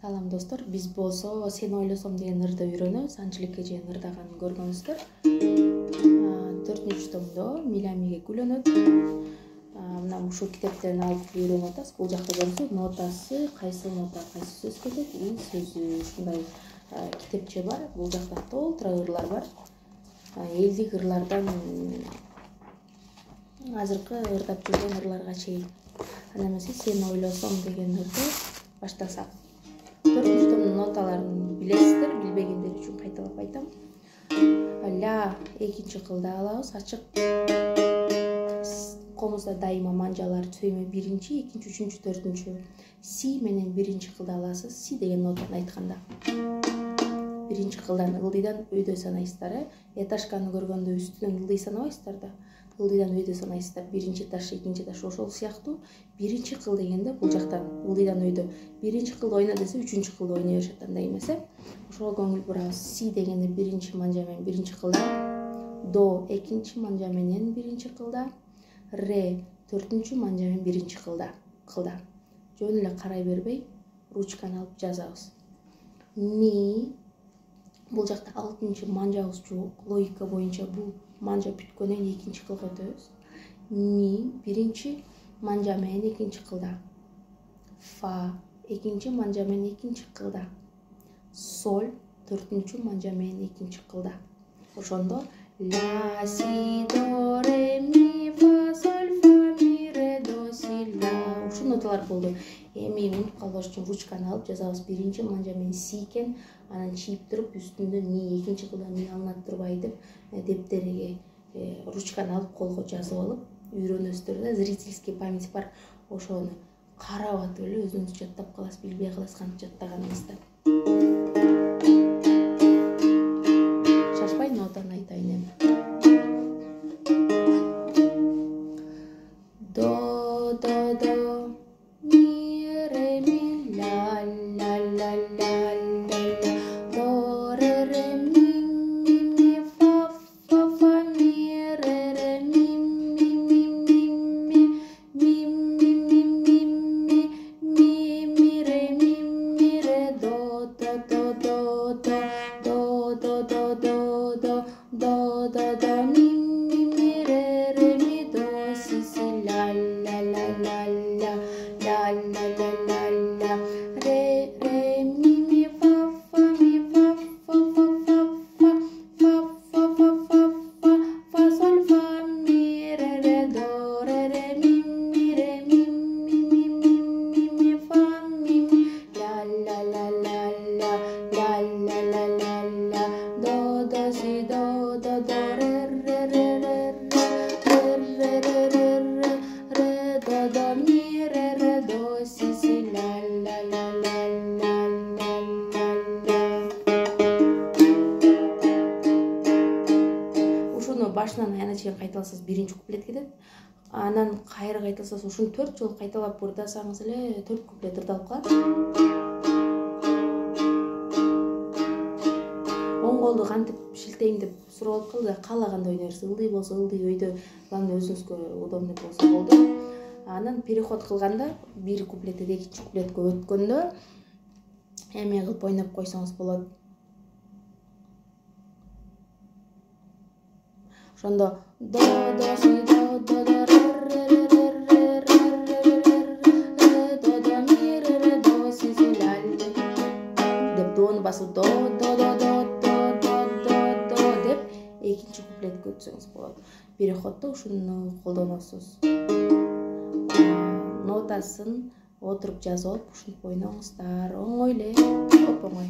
Салам достор, биз болсо Сен ойлосом деген ырды үйрөнөбүз, анчылыкка чейин ырдаган көргөнсүздөр. 4-томдо Миламиге гүлөнөт. Мына ушул китептерин алып үйрөнүп атасыз. Бул жакта көрсөңүз нотасы, кайсы нота кайсы сөз кетет, и сөзү ушундай китепче бар. Бул жакта толтура ырлар бар. Элдик ырлардан азыркы ырдап жүргөн ырларга чейин. Ана эмесе Сен ойлосом деген ырды баштасак. 4-томдун ноталарын билесиздер, билбегендер үчүн кайталап айтам. Ля экинчи кылда алабыз, ачык комузда дайыма манжалар сөймө биринчи, экинчи, үчүнчү, төртүнчү. Си менен биринчи кылда аласыз. Си деген нотаны айтканда. Биринчи кылдан ылдыйдан өйдө санайсыздар, этажканы көргөндө үстүнөн ылдый санабайсыздар да. Ылдыйдан өйдө санайсыздар. Биринчи таш, экинчи таш ошол сыяктуу. Биринчи кыл дегенде бул жактан ылдыйдан өйдө. Биринчи кылды ойна десе, үчүнчү кылды ойной беришет андай эмесе. Ошого көңүл бурабыз. Си дегенде биринчи манжа менен биринчи кылда. До экинчи манжа менен биринчи кылда. Ре төртүнчү манжа менен биринчи кылда. Жөн эле карай бербей, ручканы алып жазабыз. Ми бул жакта 6-чы манжабыз жок. Логика боюнча бул манжа бүткөндөн кийин экинчи кылга өтөбүз. Ми биринчи манжа менен экинчи кылда. Фа экинчи манжа менен экинчи кылда. Соль төртүнчү манжа менен экинчи кылда. Ошондо ля си до ре ми фа соль фа ми ре до си ля. Ушул ноталар болду. Эми унутуп калбаш үчүн ручканы алып жазабыз. Биринчи манжа менен си экен, анан чийип туруп үстүндө ми экинчи кылда ми алынат турбайбы деп дептериге ручканы алып колго жазып алып үйрөнөсүздөр да. Зрительский память бар. Ошону карап атып эле өзүңүз жаттап каласыз, билбей каласыз кантип жаттаганыңызды. Шашпай нотаны айтайын эми. До ми ре ми ля ля ля ля ля до ре ми фа фа ми ре ми ре до ми ре ми до си си ля ля ля ля ля ля ля ля ля ля ре ми фа фа фа соль фа ми ре до ре ми фа ми ля ля ля ля ля ля ля ля ля ля до си до ре до ми ре до си си ля ля ля ля ля ля ля. Ушуну башынан аяна чейин кайталасаңыз биринчи куплет кетет. Анан кайра кайталасаңыз ушуну 4 жолу кайталап ырдасаңыз эле 4 куплет ырдалып калат. Оң колду кантип шилтейин деп сурап аткалы да каалагандай ойной берсиз. Ылдый болсо ылдый өйдө, главное өзүңүзгө удобный болсо болду. Анан переход кылганда бир куплеттен экинчи куплетке өткөндө эме кылып ойноп койсоңуз болот. Ошондо до си до ре ми ре до си си ля деп дону басып до деп экинчи куплетке өтсөңүз болот. Переходдо ушуну колдоносуз. Нотасын отуруп жазып алып ушинтип ойноңуздар. Оңой эле, оп оңой.